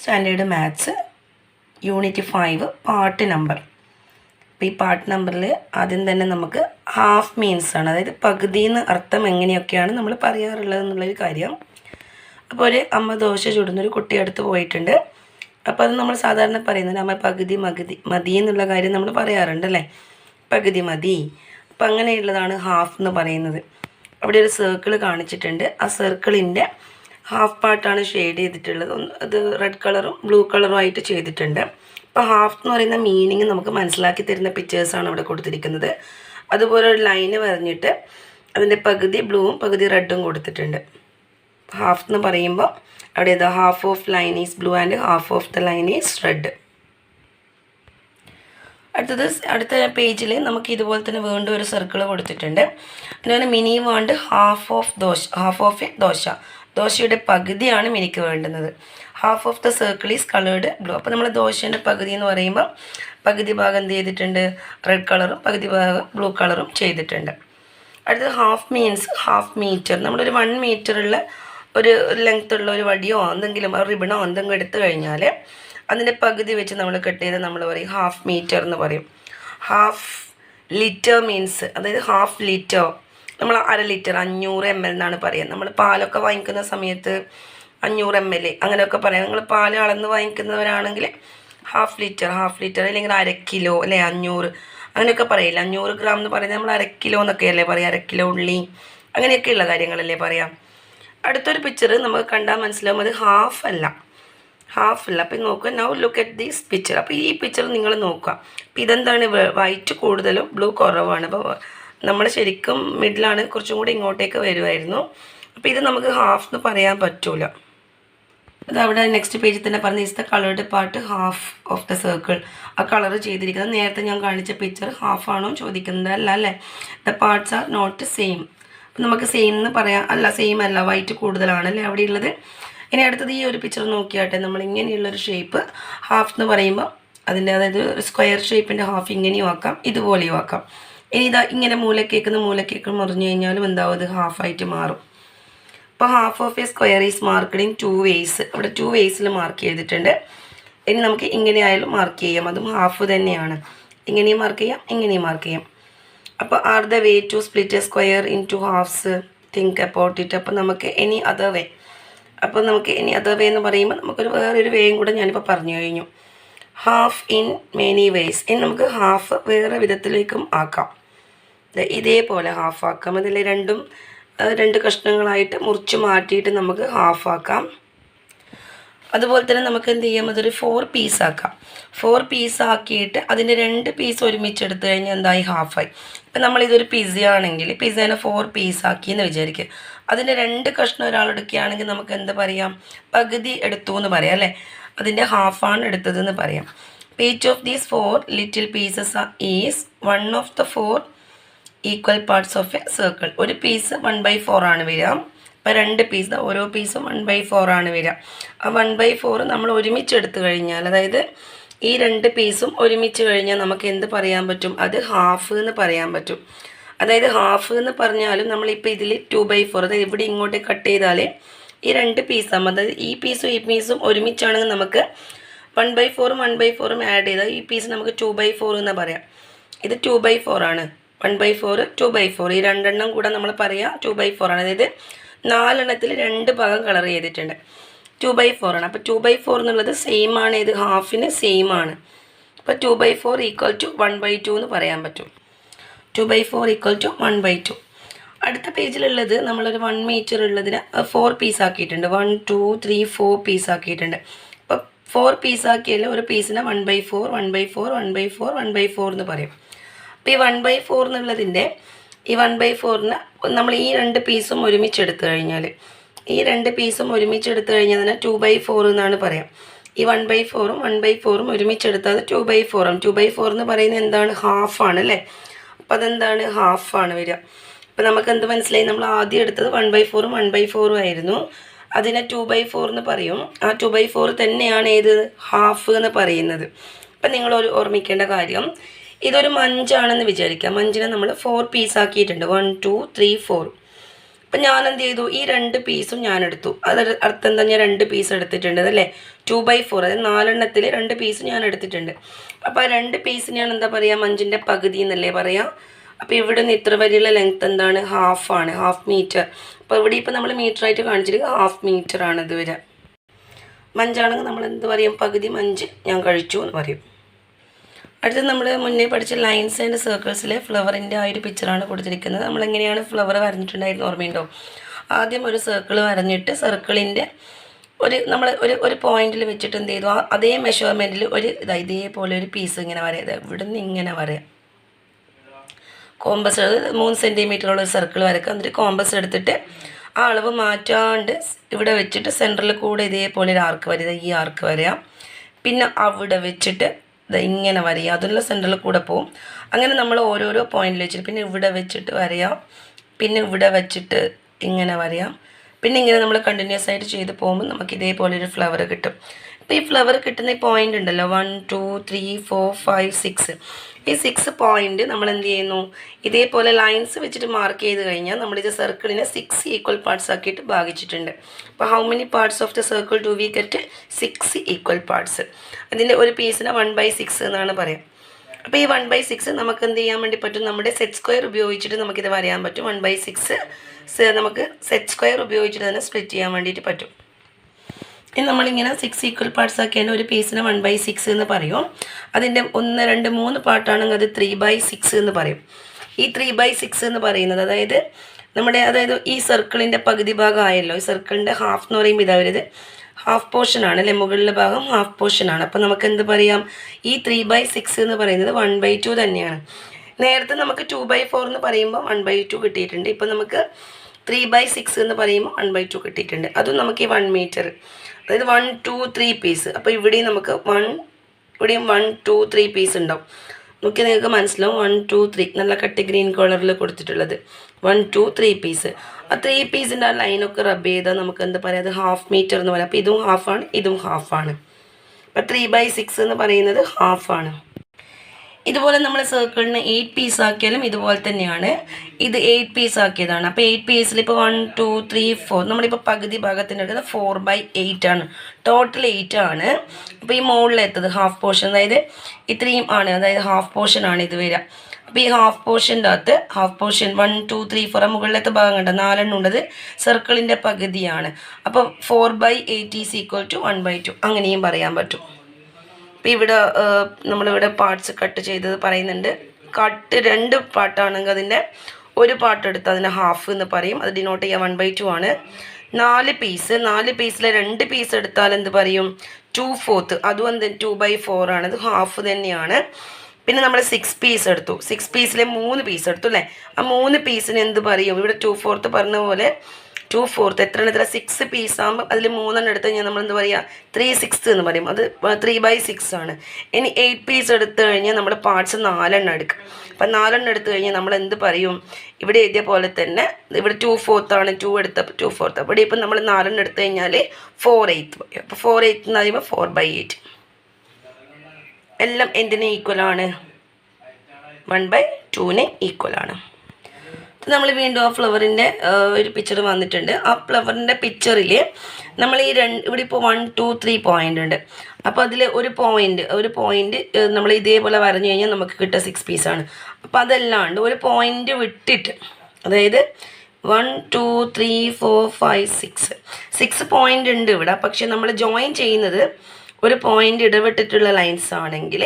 Standard maths unit 5 part number. അപ്പോൾ ഈ part നമ്പറിൽ ആദ്യം തന്നെ നമുക്ക് ഹാഫ് മീൻസ് ആണ്, അതായത് പകുതി എന്ന് അർത്ഥം എങ്ങനെയൊക്കെയാണ് നമ്മൾ പറയാറുള്ളത് എന്നുള്ളൊരു കാര്യം. അപ്പോൾ ഒരു അമ്മ ദോശ ചുടുന്നൊരു കുട്ടി അടുത്ത് പോയിട്ടുണ്ട്. അപ്പോൾ അത് നമ്മൾ സാധാരണ പറയുന്നത് അമ്മ പകുതി മതി എന്നുള്ള കാര്യം നമ്മൾ പറയാറുണ്ട് അല്ലേ, പകുതി മതി. അപ്പം അങ്ങനെയുള്ളതാണ് ഹാഫ് എന്ന് പറയുന്നത്. അവിടെ ഒരു സർക്കിൾ കാണിച്ചിട്ടുണ്ട്, ആ സർക്കിളിൻ്റെ ഹാഫ് പാർട്ടാണ് ഷെയ്ഡ് ചെയ്തിട്ടുള്ളത്. അത് റെഡ് കളറും ബ്ലൂ കളറും ആയിട്ട് ചെയ്തിട്ടുണ്ട്. അപ്പോൾ ഹാഫ് എന്ന് പറയുന്ന മീനിങ് നമുക്ക് മനസ്സിലാക്കി തരുന്ന പിക്ചേഴ്സാണ് ഇവിടെ കൊടുത്തിരിക്കുന്നത്. അതുപോലെ ഒരു ലൈന് വരഞ്ഞിട്ട് അതിൻ്റെ പകുതി ബ്ലൂവും പകുതി റെഡും കൊടുത്തിട്ടുണ്ട്. ഹാഫ് എന്ന് പറയുമ്പോൾ അവിടെ ഏതാ, half of line is blue and half of the line is red. അടുത്ത പേജിൽ നമുക്ക് ഇതുപോലെ തന്നെ വീണ്ടും ഒരു സർക്കിൾ കൊടുത്തിട്ടുണ്ട്. അതിനാണ് mini want half of A dosa. ദോശയുടെ പകുതിയാണ് മിനിക്ക് വേണ്ടുന്നത്. Half of the circle is coloured blue. അപ്പോൾ നമ്മൾ ദോശേൻ്റെ പകുതി എന്ന് പറയുമ്പോൾ പകുതി ഭാഗം എന്ത് ചെയ്തിട്ടുണ്ട്, റെഡ് കളറും പകുതി ഭാഗം ബ്ലൂ കളറും ചെയ്തിട്ടുണ്ട്. അടുത്തത് ഹാഫ് മീൻസ് ഹാഫ് മീറ്റർ. നമ്മളൊരു 1 മീറ്ററുള്ള ഒരു ലെങ്ത്തുള്ള ഒരു വടിയോ എന്തെങ്കിലും റിബണോ എന്തെങ്കിലും എടുത്തു കഴിഞ്ഞാൽ അതിൻ്റെ പകുതി വെച്ച് നമ്മൾ കട്ട് ചെയ്ത് നമ്മൾ പറയും ഹാഫ് മീറ്റർ എന്ന് പറയും. ഹാഫ് ലിറ്റർ മീൻസ്, അതായത് ഹാഫ് ലിറ്റർ നമ്മൾ 1/2 ലിറ്റർ 500 ml എന്നാണ് പറയുക. നമ്മൾ പാലൊക്കെ വാങ്ങിക്കുന്ന സമയത്ത് 500 ml അങ്ങനെയൊക്കെ പറയാം. നിങ്ങൾ പാൽ അളന്ന് വാങ്ങിക്കുന്നവരാണെങ്കിൽ ഹാഫ് ലിറ്റർ അല്ലെങ്കിൽ 1/2 കിലോ അല്ലെ 500 അങ്ങനെയൊക്കെ പറയില്ല. 500 ഗ്രാം എന്ന് പറയുന്നത് നമ്മൾ 1/2 കിലോ എന്നൊക്കെ അല്ലേ പറയാം, 1/2 കിലോ ഉള്ളി അങ്ങനെയൊക്കെയുള്ള കാര്യങ്ങളല്ലേ പറയാം. അടുത്തൊരു പിക്ചർ നമുക്ക് കണ്ടാൽ മനസ്സിലാവും അത് ഹാഫ് അല്ല. അപ്പോൾ നോക്കുക, now look at these picture. അപ്പോൾ ഈ പിക്ചർ നിങ്ങൾ നോക്കുക. അപ്പോൾ ഇതെന്താണ്, വൈറ്റ് കൂടുതലും ബ്ലൂ കുറവാണ്. അപ്പോൾ നമ്മൾ ശരിക്കും മിഡിലാണ്, കുറച്ചും കൂടി ഇങ്ങോട്ടേക്ക് വരുമായിരുന്നു. അപ്പോൾ ഇത് നമുക്ക് ഹാഫ് എന്ന് പറയാൻ പറ്റൂല. അതവിടെ നെക്സ്റ്റ് പേജിൽ തന്നെ പറഞ്ഞ is the coloured part half of the circle. ആ കളർ ചെയ്തിരിക്കുന്നത് നേരത്തെ ഞാൻ കാണിച്ച പിക്ചർ ഹാഫ് ആണോ ചോദിക്കുന്നത് അല്ല അല്ലേ. The parts are not same. അപ്പം നമുക്ക് സെയിം എന്ന് പറയാം, അല്ല സെയിം അല്ല, വൈറ്റ് കൂടുതലാണല്ലേ അവിടെ ഉള്ളത്. ഇനി അടുത്തത് ഈ ഒരു പിക്ചർ നോക്കിയാട്ടെ. നമ്മൾ ഇങ്ങനെയുള്ളൊരു ഷേപ്പ് ഹാഫ് എന്ന് പറയുമ്പോൾ അതിൻ്റെ, അതായത് സ്ക്വയർ ഷേപ്പിൻ്റെ ഹാഫ് ഇങ്ങനെയും ആക്കാം, ഇതുപോലെയും ആക്കാം. ഇനി ഇതാ ഇങ്ങനെ മൂലക്കേക്ക് മുറിഞ്ഞു കഴിഞ്ഞാലും എന്താവും, അത് ഹാഫായിട്ട് മാറും. അപ്പോൾ half of A square is marked in 2 ways. അവിടെ 2 ways മാർക്ക് ചെയ്തിട്ടുണ്ട്. ഇനി നമുക്ക് ഇങ്ങനെ ആയാലും മാർക്ക് ചെയ്യാം, അതും ഹാഫ് തന്നെയാണ്. ഇങ്ങനെയും മാർക്ക് ചെയ്യാം, ഇങ്ങനെയും മാർക്ക് ചെയ്യാം. അപ്പോൾ are the way to split a square in 2 halves, think about it. അപ്പോൾ നമുക്ക് എനി അതർ വേ. അപ്പോൾ നമുക്ക് ഇനി അതർ വേ എന്ന് പറയുമ്പോൾ നമുക്കൊരു വേറൊരു വേയും കൂടെ ഞാനിപ്പോൾ പറഞ്ഞു കഴിഞ്ഞു. Half in many ways. ഇനി നമുക്ക് ഹാഫ് വേറെ വിധത്തിലേക്കും ആക്കാം. ഇതേപോലെ ഹാഫ് ആക്കാം. അതിൽ 2 കഷ്ണങ്ങളായിട്ട് മുറിച്ച് മാറ്റിയിട്ട് നമുക്ക് ഹാഫ് ആക്കാം. അതുപോലെ തന്നെ നമുക്ക് എന്ത് ചെയ്യാം, അതൊരു 4 പീസ് ആക്കാം. 4 പീസ് ആക്കിയിട്ട് അതിൻ്റെ 2 പീസ് ഒരുമിച്ച് എടുത്തു കഴിഞ്ഞാൽ എന്തായി, ഹാഫായി. ഇപ്പം നമ്മളിതൊരു പിസ്സ ആണെങ്കിൽ പിസ്സേനെ 4 പീസ് ആക്കി എന്ന് വിചാരിക്കുക. അതിൻ്റെ 2 കഷ്ണം ഒരാളെടുക്കുകയാണെങ്കിൽ നമുക്ക് എന്ത് പറയാം, പകുതി എടുത്തു എന്ന് പറയാം അല്ലേ. അതിൻ്റെ ഹാഫാണ് എടുത്തതെന്ന് പറയാം. Each of these 4 little pieces is 1 of the 4 equal parts of A circle. ഒരു പീസ് 1/4 ആണ് വരിക. ഇപ്പോൾ 2 പീസ്, ഓരോ പീസും 1/4 ആണ് വരിക. ആ 1/4 നമ്മൾ ഒരുമിച്ച് എടുത്തു കഴിഞ്ഞാൽ, അതായത് ഈ 2 പീസും ഒരുമിച്ച് കഴിഞ്ഞാൽ നമുക്ക് എന്ത് പറയാൻ പറ്റും, അത് ഹാഫ് എന്ന് പറയാൻ പറ്റും. അതായത് ഹാഫ് എന്ന് പറഞ്ഞാലും നമ്മളിപ്പോൾ ഇതിൽ 2/4, അതായത് ഇവിടെ ഇങ്ങോട്ട് കട്ട് ചെയ്താൽ ഈ 2 പീസാകുമ്പോൾ, അതായത് ഈ പീസും ഒരുമിച്ചാണെങ്കിൽ നമുക്ക് 1/4 ആഡ് ചെയ്താൽ ഈ പീസ് നമുക്ക് 2/4 എന്ന് പറയാം. ഇത് 2/4 ആണ്. 1/4 2/4 ഈ 2 എണ്ണം കൂടെ നമ്മൾ പറയാം 2/4 ആണ്. അതായത് 4 എണ്ണത്തിൽ 2 ഭാഗം കളർ ചെയ്തിട്ടുണ്ട്. 2/4 ആണ്. അപ്പോൾ 2/4 എന്നുള്ളത് സെയിം ആണ്, ഇത് ഹാഫിന് സെയിം ആണ്. അപ്പോൾ 2/4 ഈക്വൽ ടു 1/2 എന്ന് പറയാൻ പറ്റും. 2/4 ഈക്വൽ ടു 1/2. അടുത്ത പേജിലുള്ളത് നമ്മളൊരു 1 മീറ്റർ ഉള്ളതിന് 4 പീസ് ആക്കിയിട്ടുണ്ട്. 1 2 3 4 പീസ് ആക്കിയിട്ടുണ്ട്. അപ്പോൾ 4 പീസ് ആക്കിയാൽ ഒരു പീസിനെ 1/4 എന്ന് പറയും. അപ്പോൾ ഈ 1/4 എന്നുള്ളതിൻ്റെ ഈ 1/4ന് നമ്മൾ ഈ 2 പീസും ഒരുമിച്ച് എടുത്തു കഴിഞ്ഞാൽ, ഈ 2 പീസും ഒരുമിച്ച് എടുത്തു കഴിഞ്ഞാൽ അതിനെ 2/4 എന്നാണ് പറയാം. ഈ 1/4 ഒരുമിച്ചെടുത്താൽ അത് 2/4 ആണ്. 2/4 എന്ന് പറയുന്നത് എന്താണ്, ഹാഫാണ് അല്ലേ. അപ്പോൾ അതെന്താണ്, ഹാഫാണ് വരിക. അപ്പോൾ നമുക്ക് എന്ത് മനസ്സിലായി, നമ്മൾ ആദ്യം എടുത്തത് 1/4 ആയിരുന്നു. അതിനെ 2/4 എന്ന് പറയും. ആ 2/4 തന്നെയാണ് ഏത്, ഹാഫ് എന്ന് പറയുന്നത്. അപ്പം നിങ്ങൾ ഓർമ്മിക്കേണ്ട കാര്യം, ഇതൊരു മഞ്ചാണെന്ന് വിചാരിക്കാം. മഞ്ചിനെ നമ്മൾ 4 പീസ് ആക്കിയിട്ടുണ്ട്. 1 2 3 4. അപ്പം ഞാൻ എന്ത് ചെയ്തു, ഈ 2 പീസും ഞാൻ എടുത്തു. അത് അർത്ഥം എന്താ, ഞാൻ 2 പീസ് എടുത്തിട്ടുണ്ട് അല്ലേ. 2/4, അതായത് 4 2 പീസ് ഞാൻ എടുത്തിട്ടുണ്ട്. അപ്പോൾ ആ 2 പീസിനെയാണ് എന്താ പറയുക, 5ൻ്റെ പകുതി എന്നല്ലേ പറയാം. അപ്പോൾ ഇവിടെ നിന്ന് ഇത്ര വരെയുള്ള ലെങ്ത്ത് എന്താണ്, ഹാഫാണ്, ഹാഫ് മീറ്റർ. അപ്പോൾ ഇവിടെ ഇപ്പോൾ നമ്മൾ മീറ്ററായിട്ട് കാണിച്ചിട്ട് ഹാഫ് മീറ്റർ ആണ് ഇത് വരിക. 5 ആണെങ്കിൽ നമ്മൾ എന്ത് പറയും, പകുതി 5 ഞാൻ കഴിച്ചു എന്ന് പറയും. അടുത്തത് നമ്മൾ മുന്നേ പഠിച്ച ലൈൻസ് ആൻഡ് സർക്കിൾസിലെ ഫ്ലവറിൻ്റെ ആ ഒരു പിക്ചറാണ് കൊടുത്തിരിക്കുന്നത്. നമ്മളെങ്ങനെയാണ് ഫ്ലവർ വരഞ്ഞിട്ടുണ്ടായിരുന്നു ഓർമ്മയുണ്ടോ? ആദ്യം ഒരു സർക്കിൾ വരഞ്ഞിട്ട് സർക്കിളിൻ്റെ ഒരു പോയിന്റിൽ വെച്ചിട്ട് എന്ത് ചെയ്തു, അതേ മെഷർമെൻറ്റിൽ ഇതേപോലെ ഒരു പീസ് ഇങ്ങനെ വരയത്, ഇവിടെ നിന്ന് ഇങ്ങനെ വരാം. കോമ്പസ് 3 സെൻറ്റിമീറ്ററുള്ള ഒരു സർക്കിൾ വരക്കുക. എന്നിട്ട് കോമ്പസ് എടുത്തിട്ട് ആ അളവ് മാറ്റാണ്ട് ഇവിടെ വെച്ചിട്ട് സെൻറ്ററിൽ കൂടെ ഇതേപോലെ ഒരു ആർക്ക് വരിക, ഈ ആർക്ക് വരാം. പിന്നെ അവിടെ വെച്ചിട്ട് ഇങ്ങനെ വരയുക, അതിനുള്ള സെൻറ്ററിൽ കൂടെ പോവും. അങ്ങനെ നമ്മൾ ഓരോരോ പോയിന്റിൽ വെച്ചിട്ട് പിന്നെ ഇവിടെ വെച്ചിട്ട് വരയാം, പിന്നെ ഇവിടെ വെച്ചിട്ട് ഇങ്ങനെ വരയാം. പിന്നെ ഇങ്ങനെ നമ്മൾ കണ്ടിന്യൂസ് ആയിട്ട് ചെയ്ത് പോകുമ്പോൾ നമുക്ക് ഇതേപോലെ ഒരു ഫ്ലവർ കിട്ടും. അപ്പോൾ ഈ ഫ്ലവർ കിട്ടുന്ന ഈ പോയിന്റ് ഉണ്ടല്ലോ, 1 2 3 4 5 6, ഈ 6 പോയിന്റ് നമ്മൾ എന്ത് ചെയ്യുന്നു, ഇതേപോലെ ലൈൻസ് വെച്ചിട്ട് മാർക്ക് ചെയ്ത് കഴിഞ്ഞാൽ നമ്മളിത് സർക്കിളിനെ 6 ഈക്വൽ പാർട്സ് ആക്കിയിട്ട് ഭാഗിച്ചിട്ടുണ്ട്. അപ്പോൾ how many parts of the circle do we get? 6 equal parts. അതിൻ്റെ ഒരു പീസിനെ 1/6 എന്നാണ് പറയാം. അപ്പോൾ ഈ 1/6 നമുക്ക് എന്ത് ചെയ്യാൻ വേണ്ടി പറ്റും, നമ്മുടെ സെറ്റ് സ്ക്വയർ ഉപയോഗിച്ചിട്ട് നമുക്കിത് വരയാൻ പറ്റും. 1/6 നമുക്ക് സെറ്റ് സ്ക്വയർ ഉപയോഗിച്ചിട്ട് തന്നെ സ്പ്ലിറ്റ് ചെയ്യാൻ വേണ്ടിയിട്ട് പറ്റും. ഇനി നമ്മളിങ്ങനെ 6 ഈക്വൽ പാർട്സ് ആക്കിയാൽ ഒരു പീസിനെ 1/6 എന്ന് പറയും. അതിൻ്റെ 1 2 3 പാർട്ടാണെങ്കിൽ അത് 3/6 എന്ന് പറയും. ഈ 3/6 എന്ന് പറയുന്നത് അതായത് ഈ സർക്കിളിൻ്റെ പകുതി ഭാഗം ആയല്ലോ. ഈ സർക്കിളിൻ്റെ ഹാഫ് എന്ന് പറയുമ്പോൾ ഇതാവരുത്, ഹാഫ് പോർഷൻ ആണ് അല്ലേ, മുകളിലെ ഭാഗം ഹാഫ് പോർഷൻ ആണ്. അപ്പോൾ നമുക്ക് എന്ത് പറയാം, ഈ 3/6 എന്ന് പറയുന്നത് 1/2 തന്നെയാണ്. നേരത്തെ നമുക്ക് 2/4 എന്ന് പറയുമ്പോൾ 1/2 കിട്ടിയിട്ടുണ്ട്. ഇപ്പോൾ നമുക്ക് 3/6 എന്ന് പറയുമ്പോൾ 1/2 കിട്ടിയിട്ടുണ്ട്. അതും നമുക്ക് ഈ 1 മീറ്റർ, അതായത് 1 2 3 പീസ്. അപ്പോൾ ഇവിടെയും നമുക്ക് ഇവിടെയും 1 2 3 പീസ് ഉണ്ടാവും. നോക്കി നിങ്ങൾക്ക് മനസ്സിലാവും, 1 2 3 നല്ല കട്ടി ഗ്രീൻ കളറിൽ കൊടുത്തിട്ടുള്ളത് 1 2 3 പീസ്. ആ 3 പീസിൻ്റെ ആ ലൈനൊക്കെ റബ്ബ് ചെയ്താൽ നമുക്ക് എന്താ പറയുക, അത് ഹാഫ് മീറ്റർ എന്ന് പറയാം. അപ്പോൾ ഇതും ഹാഫാണ്, ഇതും ഹാഫാണ്. അപ്പോൾ 3/6 എന്ന് പറയുന്നത് ഹാഫാണ്. ഇതുപോലെ നമ്മൾ സർക്കിളിന് 8 പീസ് ആക്കിയാലും ഇതുപോലെ തന്നെയാണ്. ഇത് 8 പീസ് ആക്കിയതാണ്. അപ്പോൾ 8 പീസിൽ ഇപ്പോൾ 1 2 3 4 നമ്മളിപ്പോൾ പകുതി ഭാഗത്തിന് എടുക്കുന്നത് 4/8 ആണ്. ടോട്ടൽ 8 ആണ്. അപ്പോൾ ഈ മുകളിലെത്തത് ഹാഫ് പോർഷൻ, അതായത് ഇത്രയും ആണ്, അതായത് ഹാഫ് പോർഷൻ ആണ് ഇത് വരിക. അപ്പോൾ ഈ ഹാഫ് പോർഷൻ്റെ അകത്ത് ഹാഫ് പോർഷൻ 1 2 3 4 മുകളിലത്തെ ഭാഗം കണ്ട 4 ഉണ്ടത് സർക്കിളിൻ്റെ പകുതിയാണ്. അപ്പോൾ 4/8 ഈസ് ഈക്വൽ ടു 1/2 അങ്ങനെയും പറയാൻ പറ്റും. അപ്പോൾ ഇവിടെ നമ്മളിവിടെ പാർട്സ് കട്ട് ചെയ്തത് പറയുന്നുണ്ട്. കട്ട് 2 പാർട്ടാണെങ്കിൽ അതിൻ്റെ ഒരു പാർട്ട് എടുത്ത് അതിനെ ഹാഫ് എന്ന് പറയും. അത് ഡിനോട്ട് ചെയ്യാൻ 1/2 ആണ്. 4 പീസിലെ 2 പീസ് എടുത്താൽ എന്ത് പറയും, 2/4. അതും എന്ത് 2/4 ആണ്, അത് ഹാഫ് തന്നെയാണ്. പിന്നെ നമ്മൾ 6 പീസ് എടുത്തു, 6 പീസിലെ 3 പീസ് എടുത്തു അല്ലേ. ആ 3 പീസിന് എന്ത് പറയും, ഇവിടെ 2/4 പറഞ്ഞ പോലെ 2/4 എത്ര 6 പീസ് ആകുമ്പോൾ അതിൽ 3 എടുത്ത് കഴിഞ്ഞാൽ നമ്മൾ എന്താ പറയുക, 3/6 എന്ന് പറയും. അത് 3/6 ആണ്. ഇനി 8 പീസ് എടുത്തു കഴിഞ്ഞാൽ നമ്മൾ പാർട്സ് 4 എടുക്കും. അപ്പം 4 എടുത്തു കഴിഞ്ഞാൽ നമ്മൾ എന്ത് പറയും, ഇവിടെ എഴുതിയ പോലെ തന്നെ ഇവിടെ 2/4 ആണ്, 2 എടുത്തപ്പോൾ 2/4. ഇവിടെ ഇപ്പം നമ്മൾ 4 എടുത്തു കഴിഞ്ഞാൽ 4/8 പറയും. അപ്പോൾ 4/8 എന്ന് പറയുമ്പോൾ 4/8 എല്ലാം എന്തിന് ഈക്വലാണ്, 1/2 ഈക്വലാണ്. നമ്മൾ വീണ്ടും ആ ഫ്ലവറിൻ്റെ ഒരു പിക്ചർ വന്നിട്ടുണ്ട്. ആ ഫ്ലവറിൻ്റെ പിക്ചറിൽ നമ്മൾ ഈ ഇവിടെ ഇപ്പോൾ 1 2 3 പോയിൻ്റ് ഉണ്ട്. അപ്പോൾ അതിൽ ഒരു പോയിൻ്റ് നമ്മൾ ഇതേപോലെ വരഞ്ഞു കഴിഞ്ഞാൽ നമുക്ക് കിട്ടുക 6 പീസാണ്. അപ്പോൾ അതല്ലാണ്ട് ഒരു പോയിൻ്റ് വിട്ടിട്ട്, അതായത് 1 2 3 4 5 6 പോയിൻ്റ് ഉണ്ട് ഇവിടെ. പക്ഷെ നമ്മൾ ജോയിൻ ചെയ്യുന്നത് ഒരു പോയിൻ്റ് ഇടവിട്ടിട്ടുള്ള ലൈൻസ് ആണെങ്കിൽ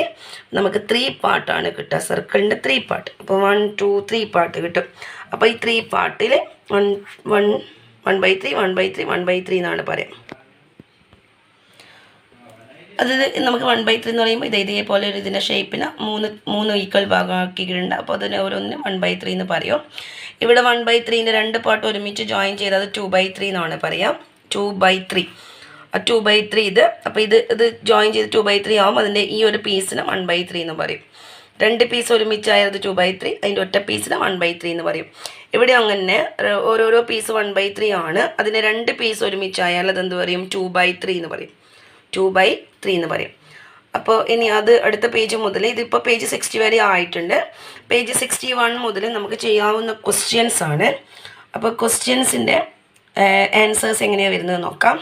നമുക്ക് 3 പാർട്ടാണ് കിട്ടുക, സർക്കിളിൻ്റെ 3 പാർട്ട്. അപ്പോൾ 1 2 3 പാർട്ട് കിട്ടും. അപ്പോൾ ഈ 3 പാർട്ടിൽ 1/3 1/3 1/3 എന്നാണ് പറയാം. അത് നമുക്ക് 1/3 എന്ന് പറയുമ്പോൾ ഇതേപോലെ ഒരു ഇതിൻ്റെ ഷേപ്പിന് 3 ഈക്വൽ ഭാഗമാക്കിയിട്ടുണ്ട്. അപ്പോൾ അതിന് ഓരോന്നിനും 1/3 എന്ന് പറയും. ഇവിടെ 1/3ൻ്റെ 2 പാർട്ട് ഒരുമിച്ച് ജോയിൻ ചെയ്ത് അത് 2/3 എന്നാണ് പറയാം. 2/3 ആ 2/3 ഇത്. അപ്പോൾ ഇത് ജോയിൻ ചെയ്ത് 2/3 ആവും. അതിൻ്റെ ഈ ഒരു പീസിന് 1/3 എന്ന് പറയും. 2 പീസ് ഒരുമിച്ചായത് 2/3, അതിൻ്റെ ഒറ്റ പീസിന് 1/3 എന്ന് പറയും. ഇവിടെ അങ്ങനെ ഓരോരോ പീസ് 1/3 ആണ്. അതിന് 2 പീസ് ഒരുമിച്ചായാൽ അതെന്ത് പറയും, 2/3 എന്ന് പറയും. 2/3 എന്ന് പറയും. അപ്പോൾ ഇനി അത് അടുത്ത പേജ് മുതൽ, ഇതിപ്പോൾ പേജ് 60 വരെ ആയിട്ടുണ്ട്. പേജ് 61 മുതൽ നമുക്ക് ചെയ്യാവുന്ന ക്വസ്റ്റ്യൻസ് ആണ്. അപ്പോൾ ക്വസ്റ്റ്യൻസിൻ്റെ ആൻസേഴ്സ് എങ്ങനെയാണ് വരുന്നത് നോക്കാം.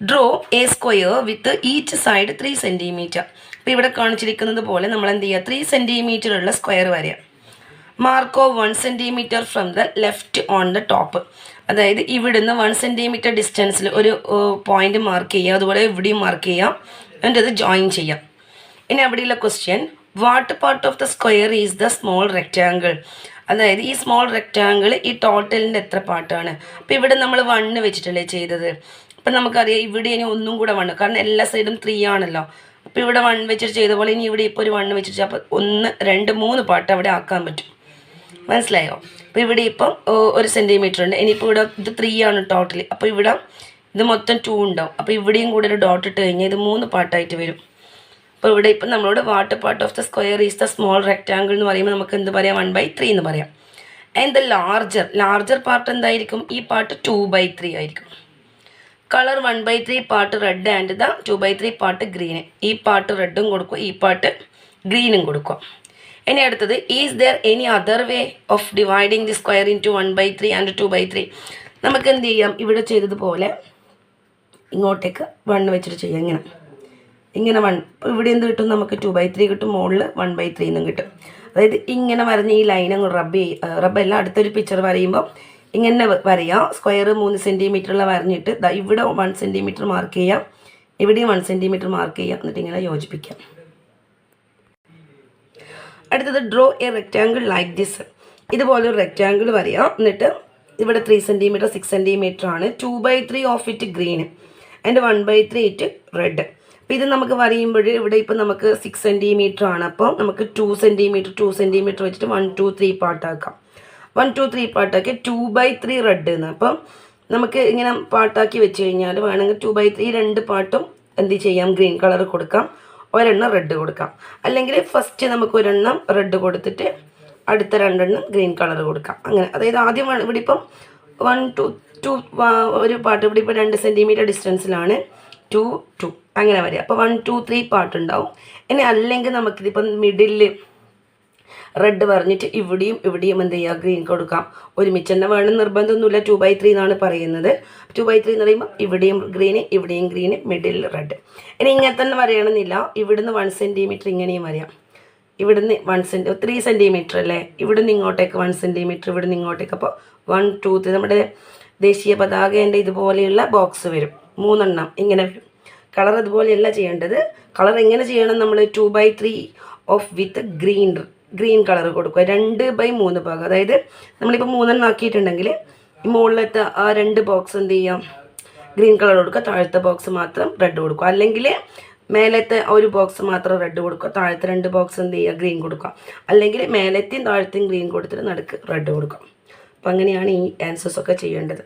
Draw A square with each side 3 centimetre. അപ്പോൾ ഇവിടെ കാണിച്ചിരിക്കുന്നത് പോലെ നമ്മൾ എന്ത് ചെയ്യുക, 3 സെൻറ്റിമീറ്റർ ഉള്ള സ്ക്വയർ വരെയാണ്. Mark of 1 centimetre from the left on the top. അതായത് ഇവിടുന്ന് 1 സെൻറ്റിമീറ്റർ ഡിസ്റ്റൻസിൽ ഒരു പോയിന്റ് മാർക്ക് ചെയ്യുക, അതുപോലെ ഇവിടെയും മാർക്ക് ചെയ്യാം, എന്നിട്ട് അത് ജോയിൻ ചെയ്യാം. ഇനി അവിടെയുള്ള question, what part of the square is the small rectangle. അതായത് ഈ സ്മോൾ റെക്റ്റാങ്കിൾ ഈ ടോട്ടലിൻ്റെ എത്ര പാർട്ടാണ്. അപ്പോൾ ഇവിടെ നമ്മൾ 1 വെച്ചിട്ടല്ലേ ചെയ്തത്. അപ്പം നമുക്കറിയാം ഇവിടെ ഇനി ഒന്നും കൂടെ 1, കാരണം എല്ലാ സൈഡും 3 ആണല്ലോ. അപ്പോൾ ഇവിടെ 1 വെച്ചിട്ട് ചെയ്ത പോലെ ഇനി ഇവിടെ ഇപ്പോൾ ഒരു 1 വെച്ചിട്ട് അപ്പോൾ 1, 2, 3 പാർട്ട് അവിടെ ആക്കാൻ പറ്റും. മനസ്സിലായോ? അപ്പോൾ ഇവിടെ ഇപ്പം 1 സെൻറ്റിമീറ്റർ ഉണ്ട്. ഇനിയിപ്പോൾ ഇവിടെ ഇത് 3 ആണ് ടോട്ടൽ. അപ്പോൾ ഇവിടെ ഇത് മൊത്തം 2 ഉണ്ടാവും. അപ്പോൾ ഇവിടെയും കൂടെ ഒരു ഡോട്ട് ഇട്ട് കഴിഞ്ഞാൽ ഇത് 3 പാർട്ടായിട്ട് വരും. അപ്പോൾ ഇവിടെ ഇപ്പം നമ്മളോട് what part of the square is the small rectangle എന്ന് പറയുമ്പോൾ നമുക്ക് എന്ത് പറയാം, 1/3 എന്ന് പറയാം. ആൻഡ് ദ ലാർജർ പാർട്ട് എന്തായിരിക്കും, ഈ പാർട്ട് 2/3 ആയിരിക്കും. Colour 1/3 part red and the 2/3 part green. ഈ പാർട്ട് റെഡും കൊടുക്കുക, ഈ പാർട്ട് ഗ്രീനും കൊടുക്കുക. ഇനി അടുത്തത്, is there any other way of dividing the square into 1/3 and 2/3. നമുക്ക് എന്ത് ചെയ്യാം, ഇവിടെ ചെയ്തതുപോലെ ഇങ്ങോട്ടേക്ക് 1 വെച്ചിട്ട് ചെയ്യാം. ഇങ്ങനെ 1. ഇപ്പോൾ ഇവിടെ എന്ത് കിട്ടും, നമുക്ക് 2/3 കിട്ടും, മുകളിൽ 1/3 എന്നും കിട്ടും. അതായത് ഇങ്ങനെ വരഞ്ഞ് ഈ ലൈൻ അങ്ങ് റബ്ബല്ല അടുത്തൊരു പിക്ചർ വരയുമ്പോൾ ഇങ്ങനെ വരയാം. സ്ക്വയർ 3 സെൻറ്റിമീറ്ററുള്ള വരഞ്ഞിട്ട് ഇവിടെ 1 സെൻറ്റിമീറ്റർ മാർക്ക് ചെയ്യാം, ഇവിടെയും 1 സെൻറ്റിമീറ്റർ മാർക്ക് ചെയ്യാം, എന്നിട്ട് ഇങ്ങനെ യോജിപ്പിക്കാം. അടുത്തത്, draw A rectangle like this. ഇതുപോലെ ഒരു റെക്റ്റാങ്കിൾ വരയാം. എന്നിട്ട് ഇവിടെ 3 സെൻറ്റിമീറ്റർ 6 സെൻറ്റിമീറ്റർ ആണ്. 2/3 of it green and 1/3 it red. അപ്പോൾ ഇത് നമുക്ക് വരയുമ്പോൾ ഇവിടെ ഇപ്പോൾ നമുക്ക് 6 സെൻറ്റിമീറ്റർ ആണ്. അപ്പോൾ നമുക്ക് 2 സെൻറ്റിമീറ്റർ വെച്ചിട്ട് 1, 2, 3 പാർട്ടാക്കാം. 1, 2, 3 പാർട്ടാക്കി 2/3 റെഡ് എന്ന്. അപ്പം നമുക്ക് ഇങ്ങനെ പാർട്ടാക്കി വെച്ച് കഴിഞ്ഞാൽ വേണമെങ്കിൽ 2/3 2 പാർട്ടും എന്ത് ചെയ്യാം, ഗ്രീൻ കളർ കൊടുക്കാം, ഒരെണ്ണം റെഡ് കൊടുക്കാം. അല്ലെങ്കിൽ ഫസ്റ്റ് നമുക്ക് ഒരെണ്ണം റെഡ് കൊടുത്തിട്ട് അടുത്ത 2 ഗ്രീൻ കളർ കൊടുക്കാം. അങ്ങനെ, അതായത് ആദ്യം ഇവിടെ ഇപ്പം 1, 2 ഒരു പാർട്ട് ഇവിടെ ഇപ്പോൾ 2 സെൻറ്റിമീറ്റർ ഡിസ്റ്റൻസിലാണ് 2, 2 അങ്ങനെ വരിക. അപ്പോൾ 1, 2, 3 പാർട്ട് ഉണ്ടാവും. ഇനി അല്ലെങ്കിൽ നമുക്കിതിപ്പം മിഡിൽ റെഡ് പറഞ്ഞിട്ട് ഇവിടെയും എന്ത് ചെയ്യുക, ഗ്രീൻ കൊടുക്കാം. ഒരുമിച്ച് തന്നെ വേണം നിർബന്ധമൊന്നുമില്ല. 2/3 എന്നാണ് പറയുന്നത്. 2/3 എന്ന് പറയുമ്പോൾ ഇവിടെയും ഗ്രീന് മിഡിൽ റെഡ്. ഇനി ഇങ്ങനെ തന്നെ വരയണമെന്നില്ല. ഇവിടുന്ന് 1 സെൻറ്റിമീറ്റർ ഇങ്ങനെയും വരാം. ഇവിടുന്ന് 3 സെൻറ്റിമീറ്റർ അല്ലേ, ഇവിടുന്ന് ഇങ്ങോട്ടേക്ക് 1 സെൻറ്റിമീറ്റർ, ഇവിടുന്ന് ഇങ്ങോട്ടേക്ക്. അപ്പോൾ 1, 2, 3 നമ്മുടെ ദേശീയ പതാകേൻ്റെ ഇതുപോലെയുള്ള ബോക്സ് വരും, 3 എണ്ണം ഇങ്ങനെ വരും. കളർ അതുപോലെയല്ല ചെയ്യേണ്ടത്. കളർ എങ്ങനെ ചെയ്യണം, നമ്മൾ 2/3 ഓഫ് വിത്ത് ഗ്രീൻ കളർ കൊടുക്കുക. 2/3 ഭാഗം. അതായത് നമ്മളിപ്പോൾ 3 എണ്ണം ആക്കിയിട്ടുണ്ടെങ്കിൽ ഈ മുകളിലത്തെ ആ 2 ബോക്സ് എന്ത് ചെയ്യാം, ഗ്രീൻ കളർ കൊടുക്കുക, താഴത്തെ ബോക്സ് മാത്രം റെഡ് കൊടുക്കുക. അല്ലെങ്കിൽ മേലത്തെ ഒരു ബോക്സ് മാത്രം റെഡ് കൊടുക്കുക, താഴത്തെ 2 ബോക്സ് എന്ത് ചെയ്യുക, ഗ്രീൻ കൊടുക്കുക. അല്ലെങ്കിൽ മേലത്തെയും താഴത്തെയും ഗ്രീൻ കൊടുത്തിട്ട് നടുക്ക് റെഡ് കൊടുക്കുക. അപ്പം അങ്ങനെയാണ് ഈ ആൻസേഴ്സൊക്കെ ചെയ്യേണ്ടത്.